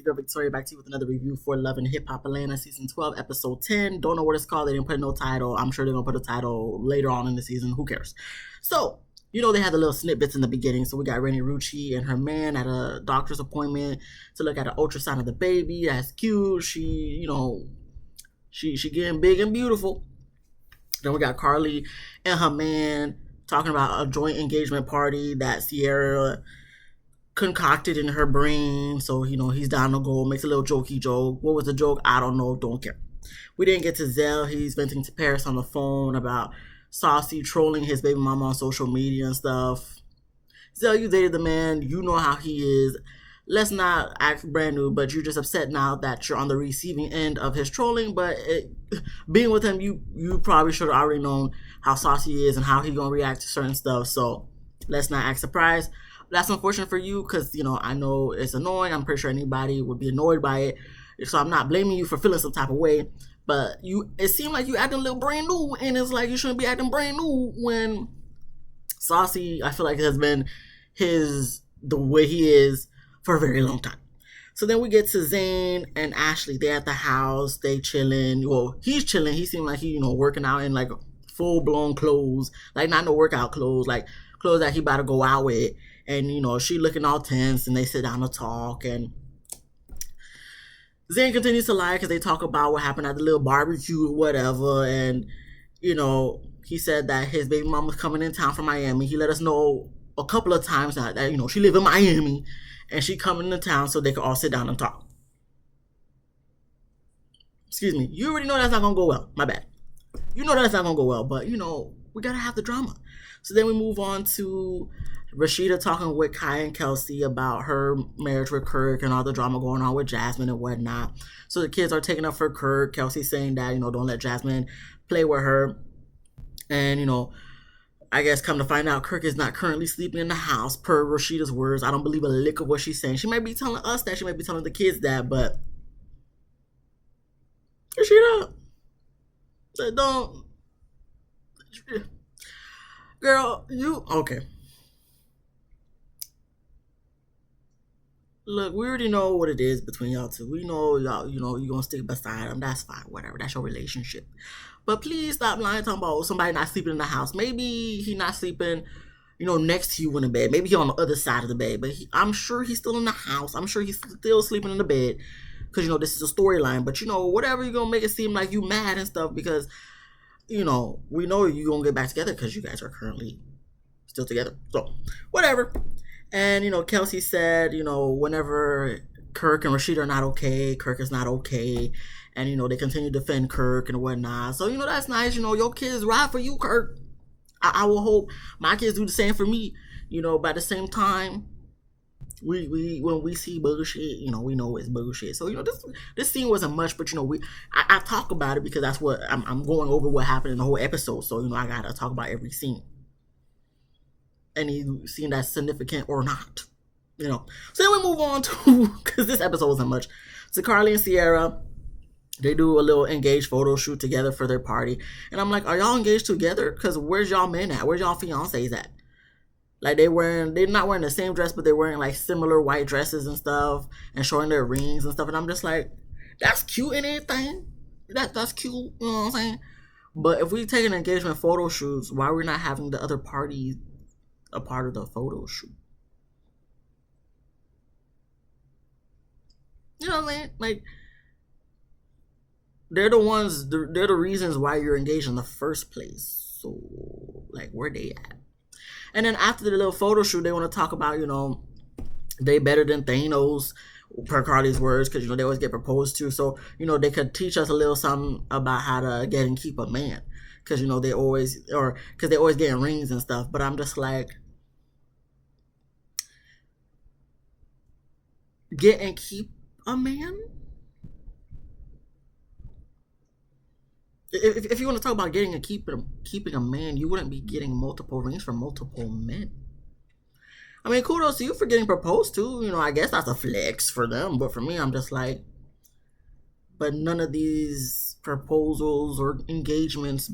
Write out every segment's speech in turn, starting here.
girl Victoria back to you with another review for Love and Hip Hop Atlanta season 12 episode 10. Don't know what it's called. They didn't put no title. I'm sure they're gonna put a title later on in the season. Who cares? So they had the little snippets in the beginning. So we got Rennie Rucci and her man at a doctor's appointment to look at an ultrasound of the baby. That's cute. She getting big and beautiful. Then we got Carly and her man talking about a joint engagement party that Sierra concocted in her brain. So, he's down to go, makes a little jokey joke. What was the joke? I don't know, don't care. We didn't get to Zell. He's venting to Paris on the phone about Saucy trolling his baby mama on social media and stuff. Zell, you dated the man. You know how he is. Let's not act brand new, but you're just upset now that you're on the receiving end of his trolling. But being with him, you probably should have already known how saucy he is and how he's going to react to certain stuff. So let's not act surprised. That's unfortunate for you because, I know it's annoying. I'm pretty sure anybody would be annoyed by it. So I'm not blaming you for feeling some type of way. But it seemed like you acting a little brand new. And it's like you shouldn't be acting brand new when Saucy, I feel like, has been the way he is for a very long time. So then we get to Zane and Ashley. They're at the house. They chilling. Well, he's chilling. He seemed like he, working out in like full-blown clothes. Like not no workout clothes. Like clothes that he about to go out with. And, she looking all tense. And they sit down to talk. And Zane continues to lie because they talk about what happened at the little barbecue or whatever. And, he said that his baby mom was coming in town from Miami. He let us know a couple of times that she live in Miami. And she coming to town so they could all sit down and talk. Excuse me. You already know that's not going to go well. My bad. You know that's not going to go well. But, we got to have the drama. So then we move on to Rashida talking with Kai and Kelsey about her marriage with Kirk and all the drama going on with Jasmine and whatnot. So the kids are taking up for Kirk. Kelsey saying that, don't let Jasmine play with her. And, I guess come to find out, Kirk is not currently sleeping in the house, per Rashida's words. I don't believe a lick of what she's saying. She might be telling us that. She might be telling the kids that, but Rashida, don't. Girl, okay. Look, we already know what it is between y'all two. We know y'all, you're going to stick beside him. That's fine, whatever. That's your relationship. But please stop lying, talking about somebody not sleeping in the house. Maybe he not sleeping, next to you in the bed. Maybe he on the other side of the bed. But I'm sure he's still in the house. I'm sure he's still sleeping in the bed. Because, this is a storyline. But, whatever, you're going to make it seem like you mad and stuff. Because, we know you're going to get back together because you guys are currently still together. So, whatever. And, Kelsey said, whenever Kirk and Rashida are not okay, Kirk is not okay. And, they continue to defend Kirk and whatnot. So, that's nice. Your kids ride for you, Kirk. I will hope my kids do the same for me. By the same time, when we see bullshit, we know it's bullshit. So, this scene wasn't much, but, I talk about it because that's what I'm going over what happened in the whole episode. So, I got to talk about every scene. Any scene that's significant or not, So then we move on to, because this episode wasn't much, to Carly and Sierra. They do a little engaged photo shoot together for their party. And I'm like, are y'all engaged together? Because where's y'all men at? Where's y'all fiancés at? Like they're not wearing the same dress, but they're wearing like similar white dresses and stuff and showing their rings and stuff. And I'm just like, that's cute and everything. That's cute, you know what I'm saying? But if we take an engagement photo shoots, why are we not having the other parties a part of the photo shoot? You know what I mean? Like, they're the reasons why you're engaged in the first place. So, like, where they at? And then after the little photo shoot, they want to talk about, they better than Thanos, per Carly's words, because, they always get proposed to. So, they could teach us a little something about how to get and keep a man. Because, because they always getting rings and stuff. But I'm just like, get and keep a man? If you want to talk about getting and keeping a man, you wouldn't be getting multiple rings from multiple men. I mean, kudos to you for getting proposed to. I guess that's a flex for them. But for me, I'm just like, but none of these proposals or engagements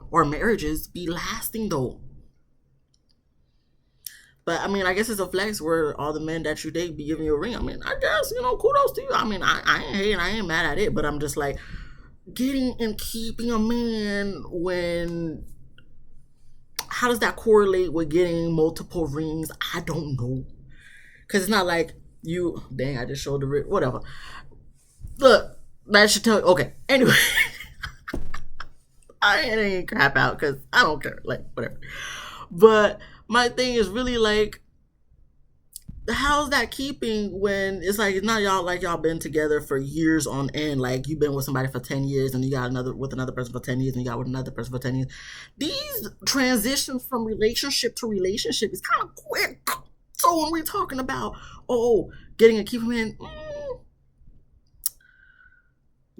or marriages be lasting, though. But I mean, I guess it's a flex where all the men that you date be giving you a ring. I mean, I guess, kudos to you. I mean, I ain't hating, I ain't mad at it, but I'm just like, getting and keeping a man when, how does that correlate with getting multiple rings? I don't know. Because it's not like dang, I just showed the ring, whatever. Look, that should tell you, okay, anyway. I ain't crap out because I don't care, like, whatever. But my thing is really like, how's that keeping when it's like, it's not y'all, like y'all been together for years on end, like you've been with somebody for 10 years and you got another person for 10 years and you got with another person for 10 years. These transitions from relationship to relationship is kind of quick. So when we're talking about, getting a keep in,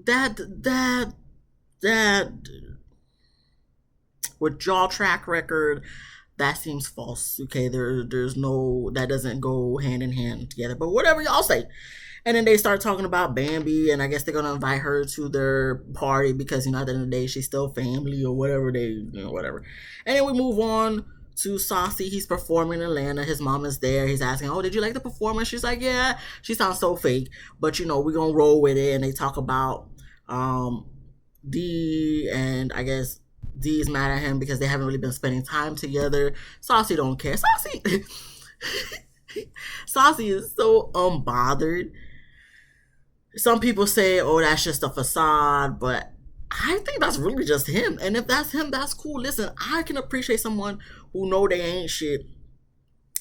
that with y'all track record, that seems false. Okay, there's no, that doesn't go hand in hand together. But whatever y'all say. And then they start talking about Bambi, and I guess they're gonna invite her to their party because at the end of the day she's still family or whatever whatever. And then we move on to Saucy. He's performing in Atlanta. His mom is there. He's asking, "Oh, did you like the performance?" She's like, "Yeah." She sounds so fake, but we're gonna roll with it. And they talk about D, and I guess D is mad at him because they haven't really been spending time together. Saucy don't care. Saucy is so unbothered. Some people say, "Oh, that's just a facade," but I think that's really just him. And if that's him, that's cool. Listen, I can appreciate someone who know they ain't shit.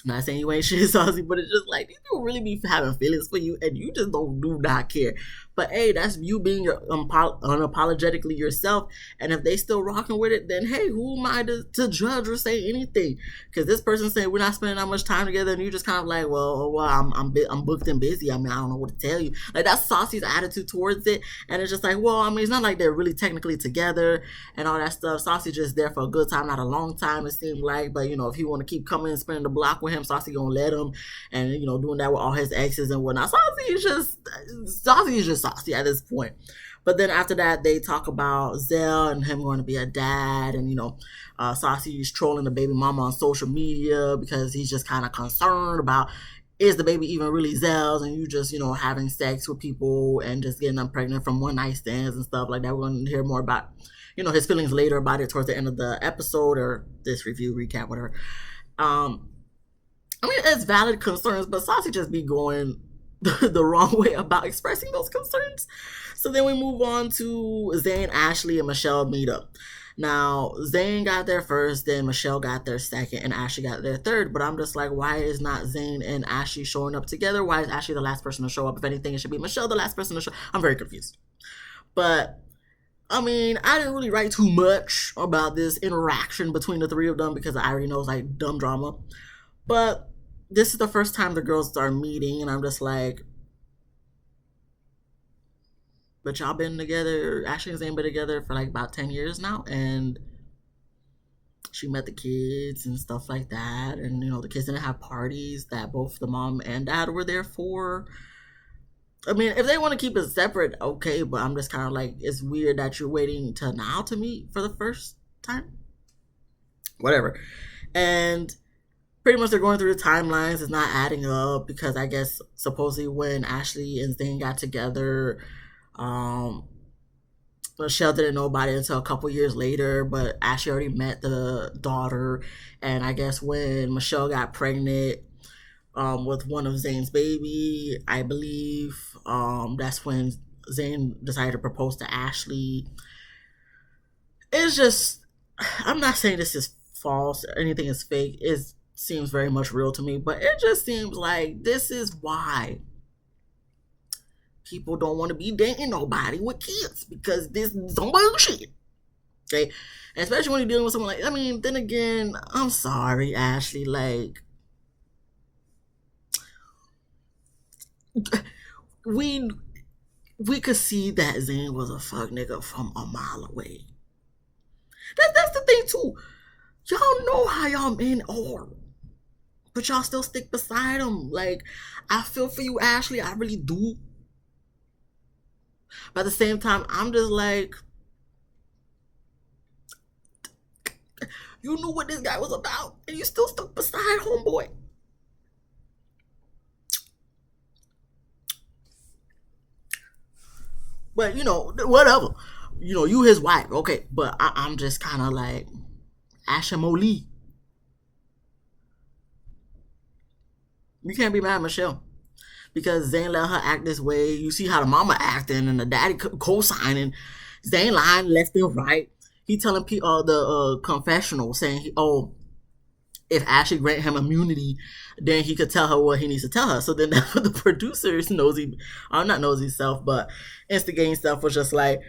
Not saying you ain't shit, Saucy, but it's just like, these people really be having feelings for you and you just do not care. But hey, that's you being your unapologetically yourself. And if they still rocking with it, then hey, who am I to judge or say anything? Because this person saying we're not spending that much time together, and you just kind of like, well, I'm booked and busy. I mean, I don't know what to tell you. Like, that's Saucy's attitude towards it. And it's just like, well, I mean, it's not like they're really technically together and all that stuff. Saucy just there for a good time, not a long time, it seemed like. But if he want to keep coming and spending the block with him, Saucy gonna let him. And doing that with all his exes and whatnot. Saucy is just Saucy at this point. But then after that, they talk about Zell and him going to be a dad, and Saucy is trolling the baby mama on social media because he's just kind of concerned about, is the baby even really Zell's, and you just having sex with people and just getting them pregnant from one night stands and stuff like that. We're going to hear more about his feelings later about it towards the end of the episode, or this review recap, whatever. I mean, it's valid concerns, but Saucy just be going the wrong way about expressing those concerns. So then we move on to Zane, Ashley, and Michelle meet up. Now, Zane got there first, then Michelle got there second, and Ashley got there third. But I'm just like, why is not Zane and Ashley showing up together? Why is Ashley the last person to show up? If anything, it should be Michelle the last person to show up. I'm very confused. But I mean, I didn't really write too much about this interaction between the three of them because I already know it's like dumb drama. But this is the first time the girls start meeting, and I'm just like, but y'all been together, Ashley and Zane been together for like about 10 years now, and she met the kids and stuff like that, and the kids didn't have parties that both the mom and dad were there for. I mean, if they want to keep it separate, okay, but I'm just kind of like, it's weird that you're waiting till now to meet for the first time. Whatever. And pretty much they're going through the timelines. It's not adding up because I guess supposedly when Ashley and Zane got together, Michelle didn't know about it until a couple years later, but Ashley already met the daughter. And I guess when Michelle got pregnant with one of Zane's baby, I believe that's when Zane decided to propose to Ashley. It's just, I'm not saying this is false or anything is fake. It seems very much real to me, but it just seems like this is why people don't want to be dating nobody with kids, because this is some bullshit. Okay? And especially when you're dealing with someone like, I mean, then again, I'm sorry, Ashley, like, we could see that Zane was a fuck nigga from a mile away. That's the thing too. Y'all know how y'all men are, but y'all still stick beside him. Like, I feel for you, Ashley. I really do. But at the same time, I'm just like, you knew what this guy was about, and you still stuck beside homeboy. But whatever. You his wife, okay. But I'm just kind of like Asha Moli. You can't be mad at Michelle because Zayn let her act this way. You see how the mama acting and the daddy co-signing. Zayn lying left and right. He telling people the confessional saying, "Oh, if Ashley grant him immunity, then he could tell her what he needs to tell her." So then that's what the producers nosy, not nosy self, but instigating stuff was just like,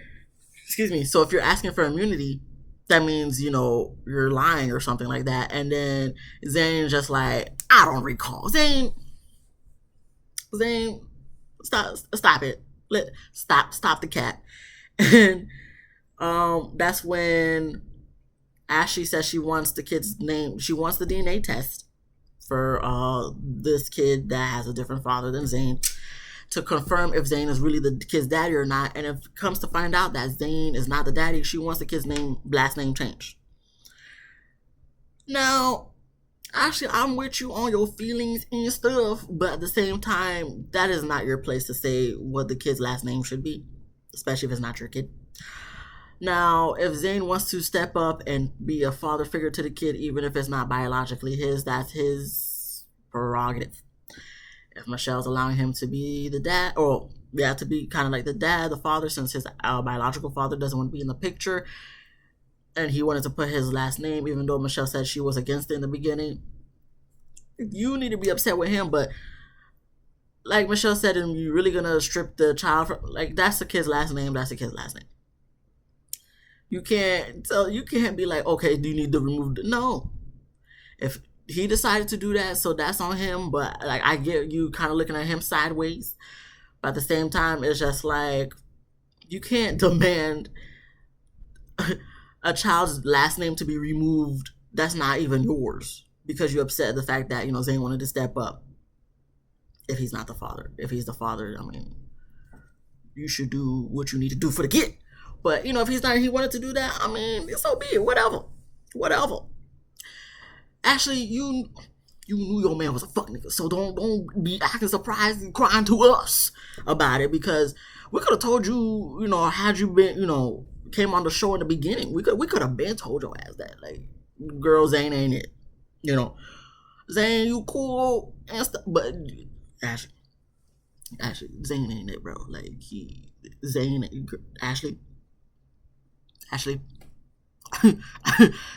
excuse me. So if you're asking for immunity, that means you're lying or something like that. And then Zayn just like, I don't recall. Zayn, stop it. Stop the cat. And that's when Ashley says she wants the kid's name. She wants the DNA test for this kid that has a different father than Zayn to confirm if Zayn is really the kid's daddy or not. And if it comes to find out that Zayn is not the daddy, she wants the kid's last name changed. Now, actually, I'm with you on your feelings and stuff, but at the same time, that is not your place to say what the kid's last name should be, especially if it's not your kid. Now, if Zayn wants to step up and be a father figure to the kid, even if it's not biologically his, that's his prerogative. If Michelle's allowing him to be the dad, or to be kind of like the dad, the father, since his biological father doesn't want to be in the picture, and he wanted to put his last name, even though Michelle said she was against it in the beginning, you need to be upset with him. But like Michelle said, and you're really gonna strip the child from, like, that's the kid's last name, that's the kid's last name. You can't be like, okay, do you need to remove no. If he decided to do that, so that's on him. But like, I get you kind of looking at him sideways, but at the same time, it's just like, you can't demand a child's last name to be removed that's not even yours because you upset at the fact that Zayn wanted to step up. If he's not the father, if he's the father, I mean, you should do what you need to do for the kid. But if he's not, he wanted to do that, I mean, so be it. Whatever. Actually, you knew your man was a fuck nigga, so don't be acting surprised and crying to us about it, because we could have told you, had you been, came on the show in the beginning, we could have been told your ass that, like, girl, Zayn ain't it, Zayn, you cool and stuff, but Ashley, Zayn ain't it, bro. Like, Ashley,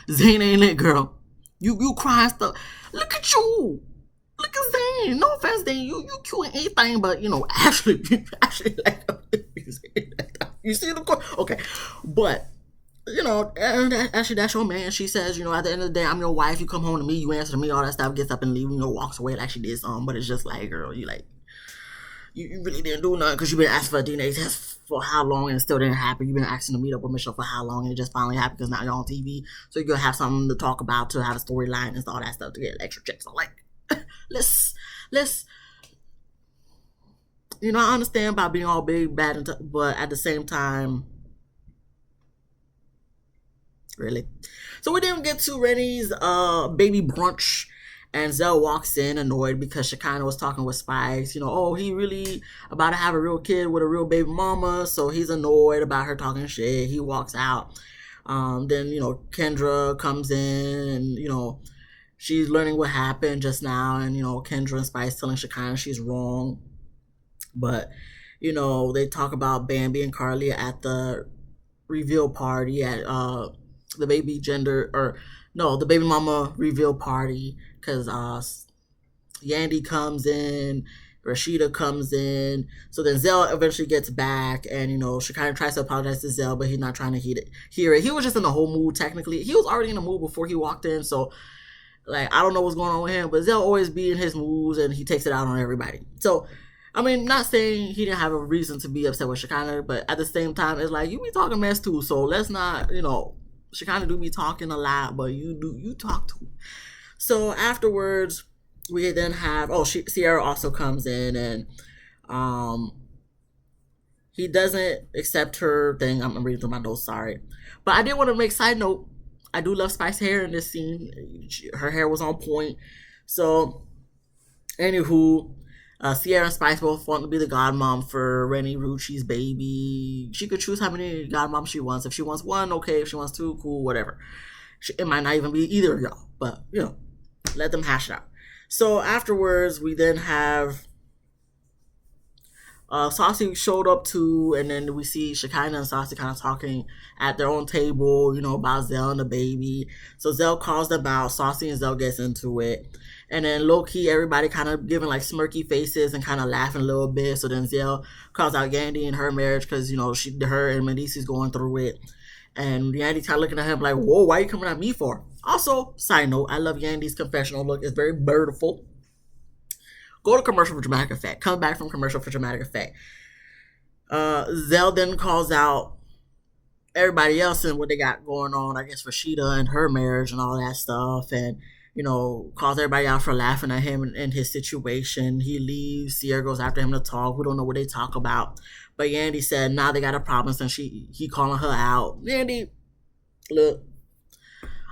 Zayn ain't it, girl. You crying stuff. Look at you. Look at Zayn. No offense, Zayn. You cute and anything, but Ashley, like, you see the court. Okay, but actually, that's your man. She says, at the end of the day, I'm your wife. You come home to me. You answer to me. All that stuff. Gets up and leave. Walks away like she did something. But it's just like, girl, you really didn't do nothing because you've been asking for a DNA test for how long and it still didn't happen. You've been asking to meet up with Michelle for how long and it just finally happened because now you're on TV. So you're going to have something to talk about, to have a storyline and all that stuff to get extra checks. So, like, let's I understand about being all big, bad, but at the same time, really. So we didn't get to Rennie's baby brunch. And Zell walks in annoyed because Shekinah was talking with Spice. Oh, he really about to have a real kid with a real baby mama. So he's annoyed about her talking shit. He walks out. Then, Kendra comes in and, she's learning what happened just now. And, Kendra and Spice telling Shekinah she's wrong. But, they talk about Bambi and Carly at the reveal party at the baby mama reveal party. Because Yandy comes in, Rashida comes in. So then Zell eventually gets back, and she kind of tries to apologize to Zell, but he's not trying to hear it. He was just in the whole mood. Technically, he was already in the mood before he walked in. So, like, I don't know what's going on with him, but Zell always be in his moods, and he takes it out on everybody. So, I mean, not saying he didn't have a reason to be upset with Shekinah, but at the same time, it's like, you be talking mess too. So let's not, Shekinah do be talking a lot, but you talk too. So afterwards, we then have Sierra also comes in, and he doesn't accept her thing. I'm reading through my notes, sorry, but I did want to make side note. I do love Spice's hair in this scene. Her hair was on point. So, anywho, Sierra and Spice both want to be the godmom for Rennie Rucci's baby. She could choose how many godmoms she wants. If she wants one, okay. If she wants two, cool, whatever. It might not even be either of y'all, but let them hash it out. So afterwards, we then have Saucy showed up too, and then we see Shekinah and Saucy kind of talking at their own table, about Zell and the baby. So Zell calls them out. Saucy and Zell gets into it. And then low key, everybody kind of giving like smirky faces and kind of laughing a little bit. So then Zell calls out Yandy and her marriage because her and Medici's going through it. And Yandy's kind of looking at him like, whoa, why are you coming at me for? Also, side note, I love Yandy's confessional look. It's very beautiful. Go to commercial for dramatic effect. Come back from commercial for dramatic effect. Zell then calls out everybody else and what they got going on, I guess, for Sheeta and her marriage and all that stuff. And calls everybody out for laughing at him and his situation. He leaves. Sierra goes after him to talk. We don't know what they talk about. But Yandy said, now they got a problem since he calling her out. Yandy, look,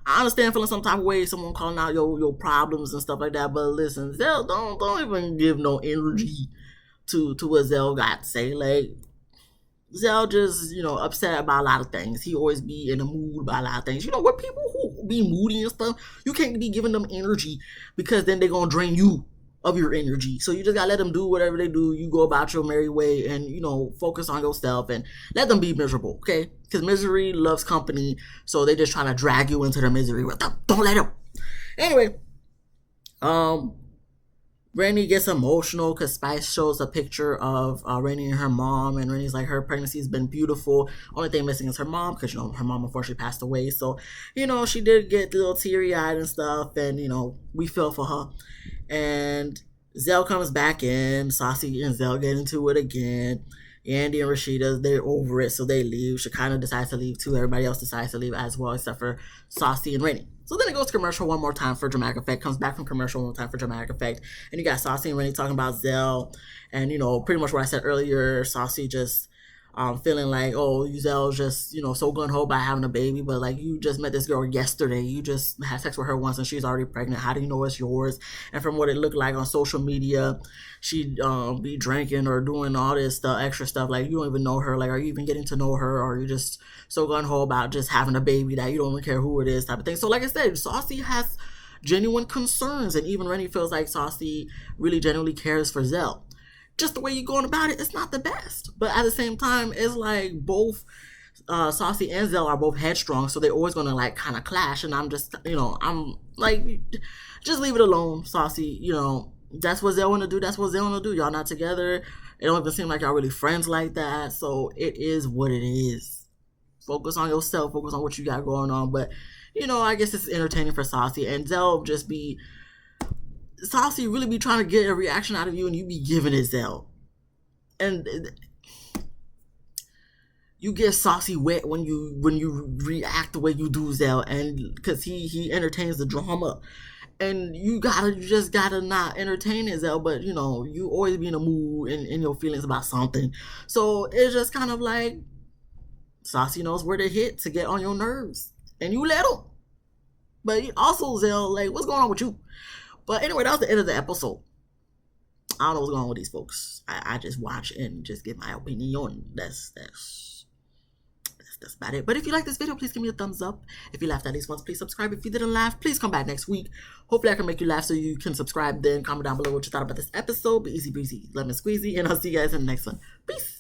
I understand feeling some type of way, someone calling out your problems and stuff like that. But listen, Zell, don't even give no energy to what Zell got to say. Like, Zell just, upset about a lot of things. He always be in a mood about a lot of things. With people who be moody and stuff, you can't be giving them energy because then they're going to drain you of your energy. So you just got to let them do whatever they do. You go about your merry way and, focus on yourself and let them be miserable, okay? Because misery loves company. So they just trying to drag you into their misery with them. Don't let them. Anyway, Rennie gets emotional because Spice shows a picture of Rennie and her mom, and Rennie's like, her pregnancy's been beautiful. Only thing missing is her mom because, her mom unfortunately passed away. So, she did get a little teary-eyed and stuff, and, we feel for her. And Zell comes back in. Saucy and Zell get into it again. Yandy and Rashida, they're over it, so they leave. Shekinah decides to leave too. Everybody else decides to leave as well, except for Saucy and Rennie. So then it goes to commercial one more time for dramatic effect. Comes back from commercial one more time for dramatic effect. And you got Saucy and Rennie talking about Zell. And, pretty much what I said earlier, Saucy just feeling like, oh, Zell's just, so gun-ho about having a baby. But, like, you just met this girl yesterday. You just had sex with her once and she's already pregnant. How do you know it's yours? And from what it looked like on social media, she'd be drinking or doing all this extra stuff. Like, you don't even know her. Like, are you even getting to know her? Or are you just so gun-ho about just having a baby that you don't even care who it is type of thing? So, like I said, Saucy has genuine concerns. And even Rennie feels like Saucy really genuinely cares for Zell. Just the way you're going about it, it's not the best. But at the same time, it's like both Saucy and Zell are both headstrong, so they're always going to like kind of clash. And I'm just, I'm like, just leave it alone, Saucy. That's what Zell want to do. That's what Zell want to do. Y'all not together. It don't even seem like y'all really friends like that. So it is what it is. Focus on yourself. Focus on what you got going on. But, I guess it's entertaining for Saucy. And Zell just be... Saucy really be trying to get a reaction out of you and you be giving it Zell. And you get Saucy wet when you react the way you do, Zell, and because he entertains the drama. And you just gotta not entertain it, Zell, but you always be in a mood and in your feelings about something. So it's just kind of like Saucy knows where to hit to get on your nerves. And you let him. But also, Zell, like, what's going on with you? But anyway, that was the end of the episode. I don't know what's going on with these folks. I just watch and just give my opinion. That's about it. But if you like this video, please give me a thumbs up. If you laughed at least once, please subscribe. If you didn't laugh, please come back next week. Hopefully I can make you laugh so you can subscribe then. Comment down below what you thought about this episode. Be easy breezy, lemon squeezy. And I'll see you guys in the next one. Peace.